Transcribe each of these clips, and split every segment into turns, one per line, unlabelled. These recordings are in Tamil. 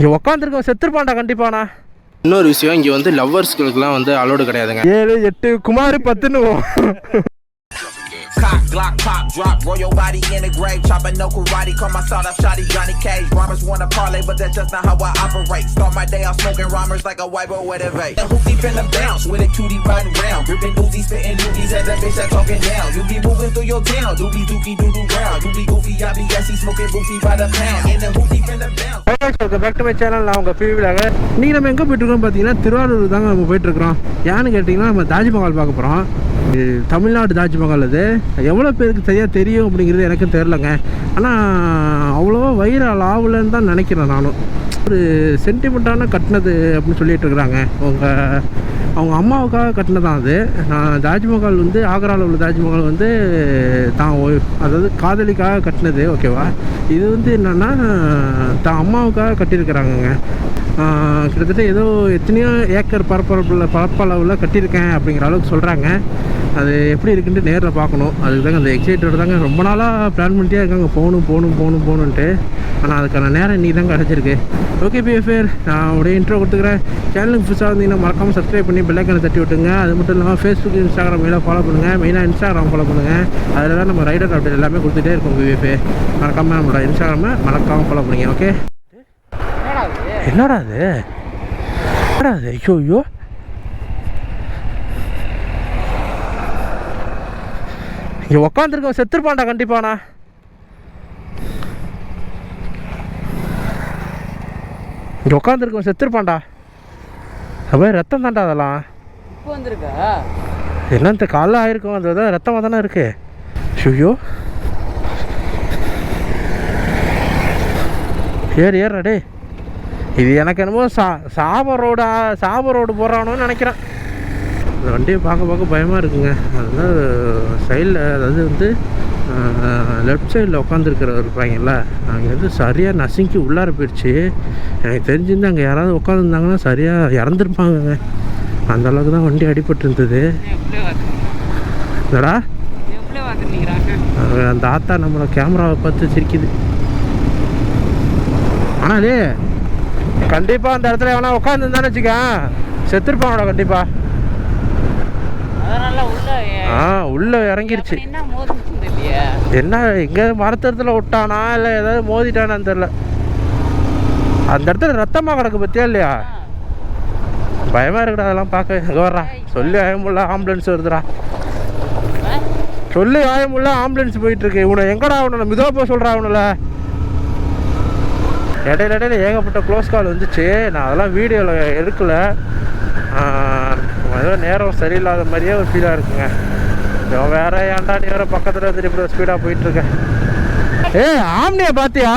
இங்கே உட்காந்துருக்கோம் செத்துருப்பான்டா கண்டிப்பாண்ணா. இன்னொரு விஷயம், இங்கே வந்து லவ்வர்ஸ்களுக்குலாம் வந்து அலோடு கிடையாதுங்க. 7 8 Kumar 10ன்னு
Cock, Glock, pop, drop, roll your body in the grave, chopping no karate, call my sawed off shotty Johnny Cage. Rhymes wanna parlay, but that's just not how I operate. Start my day off smoking rhymers like a white boy with a vape. The hoopty finna bounce with a cutie riding round, gripping Uzis, spitting doobies at that bitch that talking down. You be moving through your town, doobie dookie doo doo round. You be goofy, I be gassy, smoking goofy by the pound. And the hoopty finna bounce.
Welcome back to my channel. நான் உங்கள் பிவிலாக இன்றைக்கி நம்ம எங்கே போய்ட்டுருக்கோம் பார்த்தீங்கன்னா திருவாரூர் தாங்க நம்ம போயிட்டுருக்குறோம். ஏன்னு கேட்டிங்கன்னா நம்ம தாஜ்மஹால் பார்க்க போகிறோம். தமிழ்நாடு தாஜ்மஹால். அது எவ்வளோ பேருக்கு சரியாக தெரியும் அப்படிங்கிறது எனக்கும் தெரிலங்க. ஆனால் அவ்வளோவா வைரல் ஆகலன்னு தான் நினைக்கிறேன் நானும். ஒரு சென்டிமெண்ட்டான கட்டினது அப்படின்னு சொல்லிட்டு இருக்கிறாங்க. அவங்க அம்மாவுக்காக கட்டினதான் அது. தாஜ்மஹால் வந்து ஆக்ராவில் உள்ள தாஜ்மஹால் வந்து தான் அதாவது காதலிக்காக கட்டினது, ஓகேவா. இது வந்து என்னென்னா தான் அம்மாவுக்காக கட்டியிருக்கிறாங்கங்க. கிட்டத்தட்ட ஏதோ எத்தனையோ ஏக்கர் பரப்பளவில் கட்டியிருக்கேன் அப்படிங்கிற அளவுக்கு சொல்கிறாங்க. அது எப்படி இருக்குன்ட்டு நேரில் பார்க்கணும். அதுக்கு தாங்க அந்த எக்ஸைட்டோடு தாங்க ரொம்ப நாளாக பிளான் பண்ணிட்டே இருக்காங்க, போகணுன்ட்டு. ஆனால் அதுக்கான நேரம் இன்றைக்கி தாங்க கிடச்சிருக்கு. ஓகே பிஎஃப்ஆர், நான் அப்படியே இன்ட்ரோ கொடுத்துக்கிறேன். சேனலுக்கு புதுசாக வந்தீங்கன்னா மறக்காமல் சப்ஸ்கிரைப் பண்ணி பெல்லைக்கான தட்டி விட்டுங்க. அது மட்டும் இல்லாமல் ஃபேஸ்புக், இன்ஸ்டாகிராம் எல்லாம் ஃபாலோ பண்ணுங்கள். மெயினாக இன்ஸ்டாகிராம் ஃபாலோ பண்ணுங்கள். அதில் தான் நம்ம ரைடர் அப்டேட் எல்லாமே கொடுத்துட்டே இருக்கோம். பிஎஃப்ஆர் மறக்காமல் நம்மளோட இன்ஸ்டாகிராமை மறக்காமல் ஃபாலோ பண்ணுங்க. ஓகே. என்னடா அது? ஐயோ இங்கே உக்காந்துருக்கோம் செத்துருப்பான்டா கண்டிப்பாண்ணா. இங்கே உட்காந்துருக்கோம் செத்துருப்பான்டா. அப்போ ரத்தம் தான்டா அதெல்லாம்.
இப்போ வந்துருக்கா
என்னத்த காலைல ஆயிருக்கும். அது தான் ரத்தமாக தானே இருக்கு. ஐயோ ஏறடே. இது எனக்கு என்னமோ சாப ரோடு போடுறானோன்னு நினைக்கிறேன். அந்த வண்டியை பார்க்க பயமாக இருக்குங்க. அதனால் சைடில், அதாவது வந்து லெஃப்ட் சைடில் உட்காந்துருக்கிறவர் இருப்பாங்கல்ல, அங்கே வந்து சரியாக நசுங்கி உள்ளார போயிடுச்சு. எனக்கு தெரிஞ்சிருந்து அங்கே யாராவது உட்காந்துருந்தாங்கன்னா சரியாக இறந்துருப்பாங்கங்க. அந்த அளவுக்கு தான் வண்டி அடிபட்டு இருந்தது. இல்லடா அந்த ஆத்தா நம்மளோட கேமராவை பார்த்து சிரிக்குது. ஆனாலே கண்டிப்பாக அந்த இடத்துல எவனா உட்காந்துருந்தான்னு வச்சுக்க செத்துருப்பானோட கண்டிப்பாக. உள்ள இறங்கிருச்சு. என்ன எங்கே மரத்தரத்தில் விட்டானா இல்லை ஏதாவது மோதிட்டானான்னு தெரில. அந்த இடத்துல ரத்தமாக கிடக்கு பற்றியா இல்லையா? பயமாக இருக்குடா அதெல்லாம் பார்க்க. எங்கே வர்றா சொல்லி ஆயமுள்ள ஆம்புலன்ஸ் வருதுடா. சொல்லி ஆயமுள்ள ஆம்புலன்ஸ் போயிட்டுருக்கு. இவனை எங்கடா அவனை மிதோ போக சொல்கிறா அவனில். இடையில ஏகப்பட்ட க்ளோஸ் கால் வந்துச்சு. நான் அதெல்லாம் வீடியோவில் எடுக்கலை. ஏதோ நேரம் சரியில்லாத மாதிரியே ஒரு ஃபீலாக இருக்குங்க. வேற ஏன்டா நீ வேற பக்கத்தில் வந்துட்டு இப்படி ஸ்பீடாக போயிட்டுருக்கேன். ஆம்னியா பார்த்தியா?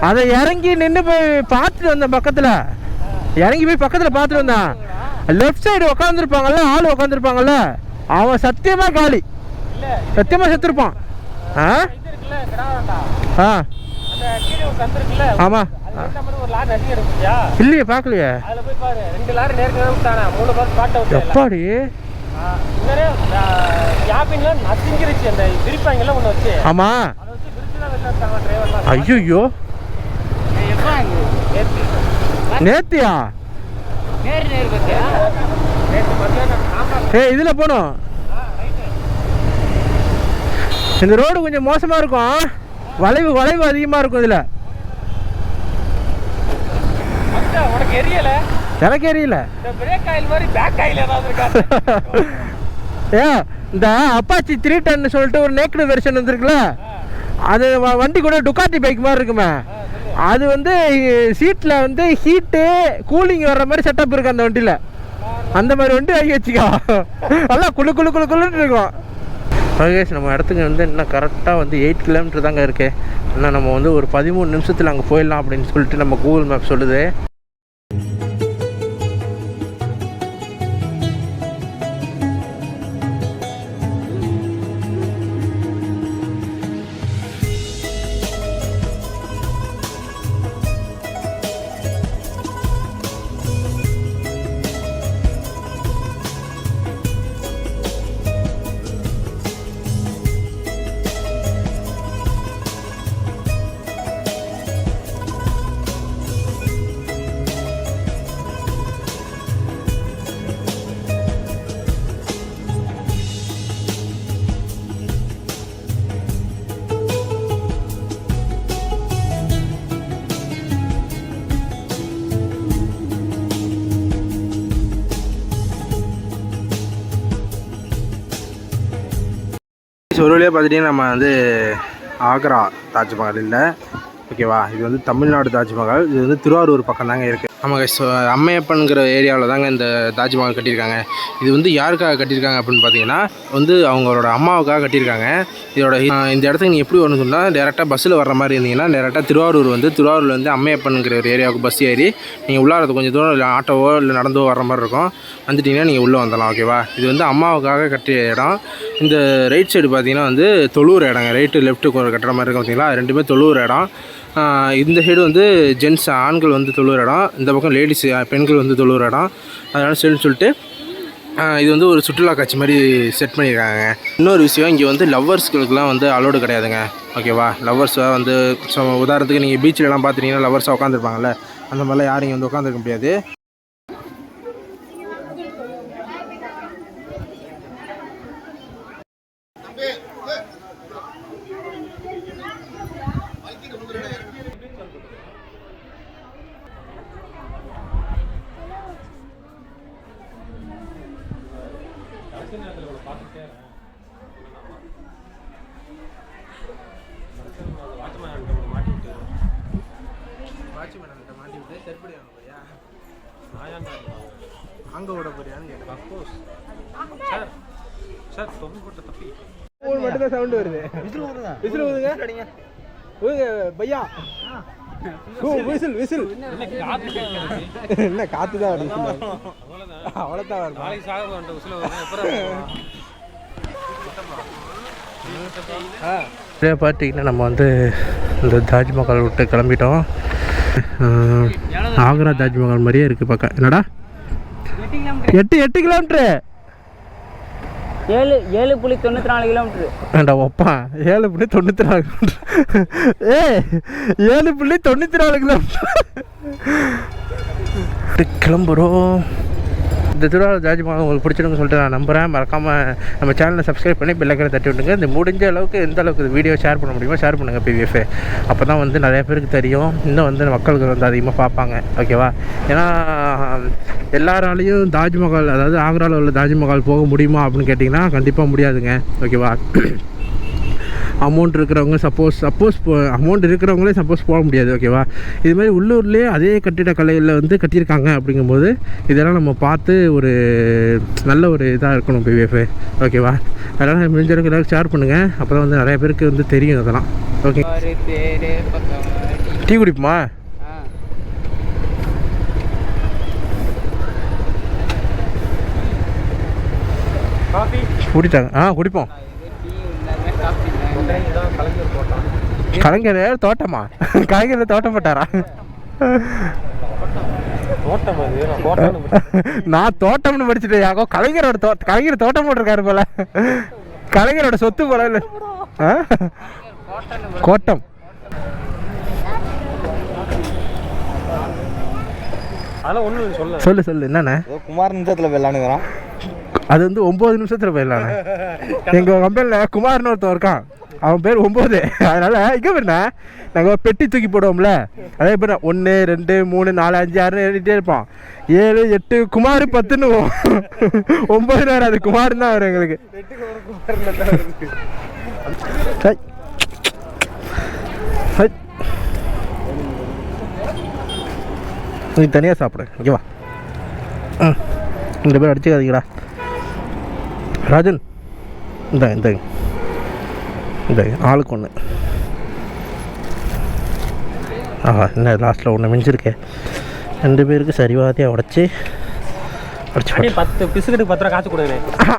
அதை இறங்கி நின்று போய் பார்த்துட்டு வந்தேன். பக்கத்தில் இறங்கி போய் பக்கத்தில் பார்த்துட்டு வந்தான். லெஃப்ட் சைடு உட்காந்துருப்பாங்கல்ல, ஆள் உட்காந்துருப்பாங்கல்ல, அவன் சத்தியமாக காலி, சத்தியமாக செத்துருப்பான். ஆமா இல்லையே பார்க்கலையே. எப்பாடி ஆமா. ஐயோ நேத்தியா? இதுல போனோம். இந்த ரோடு கொஞ்சம் மோசமா இருக்கும். வளைவு அதிகமா இருக்கும் இதுல. எனக்கு எரியல. இந்த அப்பாச்சி 310 சொல்லிட்டு ஒரு நேக்கடு வெர்ஷன் வந்துருக்குல்ல, அது வண்டி கூட டுக்காட்டி பைக் மாதிரி இருக்குமே. அது வந்து சீட்டில் வந்து ஹீட்டு கூலிங் வர்ற மாதிரி செட்டப் இருக்கு அந்த வண்டியில். அந்த மாதிரி வண்டி வாங்கி வச்சுக்கோ, நல்லா குளுன்னு இருக்கும். மகேஷ், நம்ம இடத்துக்கு வந்து இன்னும் கரெக்டாக வந்து 8 கிலோமீட்டர் தாங்க இருக்குது. இன்னும் நம்ம வந்து ஒரு 13 நிமிஷத்தில் அங்கே போயிடலாம் அப்படின்னு சொல்லிட்டு நம்ம கூகுள் மேப் சொல்லுது. ஒரு வழியாக பார்த்துட்டிங்கன்னா நம்ம வந்து ஆக்ரா தாஜ்மஹால் இல்லை, ஓகேவா? இது வந்து தமிழ்நாடு தாஜ்மஹால். இது வந்து திருவாரூர் பக்கம் தாங்க இருக்குது. ஆமாங்க, அம்மையப்பன்கிற ஏரியாவில் தாங்க இந்த தாஜ்மஹால் கட்டியிருக்காங்க. இது வந்து யாருக்காக கட்டியிருக்காங்க அப்படின்னு பார்த்தீங்கன்னா வந்து அவங்களோட அம்மாவுக்காக கட்டியிருக்காங்க. இந்த இடத்துக்கு நீங்கள் எப்படி வரணும்னு சொன்னால் டேரெக்டாக பஸ்ஸில் வர்ற மாதிரி இருந்தீங்கன்னா டேரெக்டாக திருவாரூர் வந்து அம்மையப்பன்கிற ஒரு ஏரியாவுக்கு பஸ் ஏறி நீங்கள் உள்ளாரது கொஞ்சம் தூரம் இல்லை ஆட்டோவோ இல்லை நடந்தோ வர்ற மாதிரி இருக்கும். வந்துட்டிங்கன்னா நீங்கள் உள்ளே வந்துடலாம், ஓகேவா? இது வந்து அம்மாவுக்காக கட்டிய இடம். இந்த ரைட் சைடு பார்த்தீங்கன்னா வந்து தொழுவுற இடங்க. ரைட்டு லெஃப்ட்டு கட்டுற மாதிரி இருக்கும் பார்த்தீங்களா, ரெண்டுமே தொழுவுற இடம். இந்த சைடு வந்து ஜென்ட்ஸ் ஆண்கள் வந்து தொழுவுற இடம், இந்த பக்கம் லேடிஸ் பெண்கள் வந்து தொழுவுற இடம். அதனால் சரின்னு சொல்லிட்டு இது வந்து ஒரு சுற்றுலா காட்சி மாதிரி செட் பண்ணியிருக்காங்க. இன்னொரு விஷயம், இங்கே வந்து லவ்வர்ஸ்களுக்கெலாம் வந்து அலோடு கிடையாதுங்க, ஓகேவா? லவ்வர்ஸாக வந்து உதாரணத்துக்கு நீங்கள் பீச்சிலலாம் பார்த்துட்டிங்கன்னா லவ்வர்ஸாக உட்காந்துருப்பாங்கல்ல, அந்த மாதிரிலாம் யாரும் இங்கே வந்து உட்காந்துருக்க முடியாது. அங்கே விட போறியான்னு கேட்டேன். மட்டும் தான் சவுண்ட் வருது. விசில் ஊதுங்க பையா. விசில் விசில் என்ன காத்து தான் வருது, அவ்வளோதான் வருது. பார்த்தீங்கன்னா நம்ம வந்து இந்த தாஜ்மஹால் விட்டு கிளம்பிட்டோம். ஆக்ரா தாஜ்மஹால் மாதிரியே இருக்குது பக்கம். என்னடா 8 கிலோமீட்ரு
7.94 கிலோமீட்ரு.
ஏண்டா ஒப்பா 7.94 கிலோமீட்ரு. 7.94 கிலோமீட்ரு கிளம்புறோம். இந்த திருவாரூர் தாஜ்மஹால் உங்களுக்கு பிடிச்சிருக்குன்னு சொல்லிட்டு நான் நம்புகிறேன். மறக்காமல் நம்ம சேனலை சப்ஸ்கிரைப் பண்ணி பெல் ஐக்கனை தட்டி விட்டுங்க. இந்த முடிஞ்ச அளவுக்கு எந்த அளவுக்கு இந்த வீடியோ ஷேர் பண்ண முடியுமோ ஷேர் பண்ணுங்கள் பிவிஎஃப். அப்போ தான் வந்து நிறைய பேருக்கு தெரியும், இன்னும் வந்து மக்களுக்கு வந்து அதிகமாக பார்ப்பாங்க, ஓகேவா? ஏன்னா எல்லாராலையும் தாஜ்மஹால், அதாவது ஆக்ராவில் உள்ள தாஜ்மஹால் போக முடியுமா அப்படின்னு கேட்டிங்கன்னா கண்டிப்பாக முடியாதுங்க, ஓகேவா? அமௌண்ட் இருக்கிறவங்க சப்போஸ் அமௌண்ட் இருக்கிறவங்களே சப்போஸ் போக முடியாது, ஓகேவா? இதுமாதிரி உள்ளூர்லேயே அதே கட்டிடக்கலையில் வந்து கட்டியிருக்காங்க. அப்படிங்கும்போது இதெல்லாம் நம்ம பார்த்து ஒரு நல்ல ஒரு இதாக இருக்கணும் பிவிஎஃப், ஓகேவா? அதனால் முடிஞ்ச அளவுக்கு எல்லாரும் ஷேர் பண்ணுங்கள். அப்போ தான் வந்து நிறைய பேருக்கு வந்து தெரியும் அதெல்லாம், ஓகே? டீ குடிப்போமா? குடித்தாங்க, குடிப்போம். கலைஞர் தோட்டமா? கலைஞர் தோட்டம் போட்டாரா? நான் தோட்டம்னு படிச்சுட்டேன். யாக்கோ கலைஞர் தோட்டம் போட்டிருக்காரு போல. கலைஞரோட சொத்து போல. இல்லை கோட்டம். சொல்லு என்னண்ணே?
குமார் நிமிஷத்தில் போயிடலானுங்கிறான்.
அது வந்து 9 நிமிஷத்தில் போயிடலாண்ணே. எங்கள் கம்பெனியில் குமார்னு ஒருத்தன் இருக்கான், அவன் பேர் 9. அதனால் இங்கே போயிருந்தா நாங்கள் பெட்டி தூக்கி போடுவோம்ல, அதே பேர் 1 2 3 4 5 6 எழுதிட்டே இருப்போம். 7 8 குமார் 10ன்னு 9 நேரம் அது குமார் தான் வரும் எங்களுக்கு. நீ தனியாக சாப்பிடு, ஓகேவா? இந்த பேர் அடிச்சுக்காதீங்கடா ராஜன். இந்த ஆளுக்கு ஒன்று. என்ன லாஸ்ட்டில் ஒன்று மிஞ்சிருக்கே. 2 பேருக்கு சரிவாதியாக உடச்சி
10 பிஸ்கட்டுக்கு 10 ரூபா காசு கொடுங்க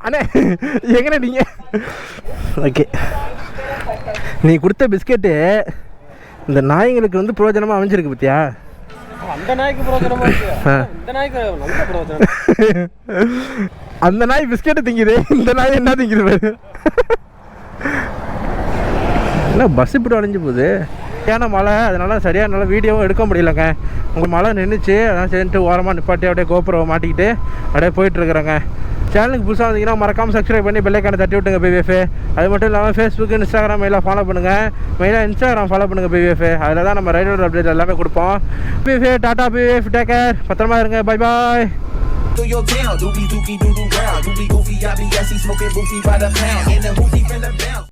அண்ணே. எங்கண்ணே நீங்கள்? ஓகே, நீ கொடுத்த பிஸ்கெட்டு இந்த நாய்களுக்கு வந்து பிரயோஜனமாக அமைஞ்சிருக்கு பத்தியா?
அந்த நாய்க்கு பிரயோஜனமா இருக்கு, இந்த நாய்க்கு நல்ல பிரயோஜனம்.
அந்த நாய் பிஸ்கெட்டை திங்குது, இந்த நாய் என்ன திங்குது? என்ன பஸ் இப்படி அடைஞ்சு போகுது? சரியான மழை, அதனால் சரியான நல்லா வீடியோவும் எடுக்க முடியலங்க. உங்கள் மழை நின்றுச்சு, அதான் சரின்ட்டு ஓரமாக நிப்பாட்டி அப்படியே கோபுரம் மாட்டிக்கிட்டு அப்படியே போயிட்டுருக்குறேங்க. சேனலுக்கு புதுசாக வந்தீங்கன்னா மறக்காமல் சப்ஸ்கிரைப் பண்ணி பெல் ஐக்கானை தட்டி விட்டுங்க பிவிஎஃப். அது மட்டும் இல்லாமல் ஃபேஸ்புக் இன்ஸ்டாகிராம் எல்லாம் ஃபாலோ பண்ணுங்கள். மெயினாக இன்ஸ்டாகிராம் ஃபாலோ பண்ணுங்கள் பிவிஎஃப். அதில் தான் நம்ம ரைடர் அப்டேட் எல்லாமே கொடுப்போம். PVF tata PVF, take care, பத்திரமா இருங்க, bye bye.
Through your town, doobie doobie doo doo round, doobie goofy, I be smoking boofy by the pound, in the hoopy finna bounce.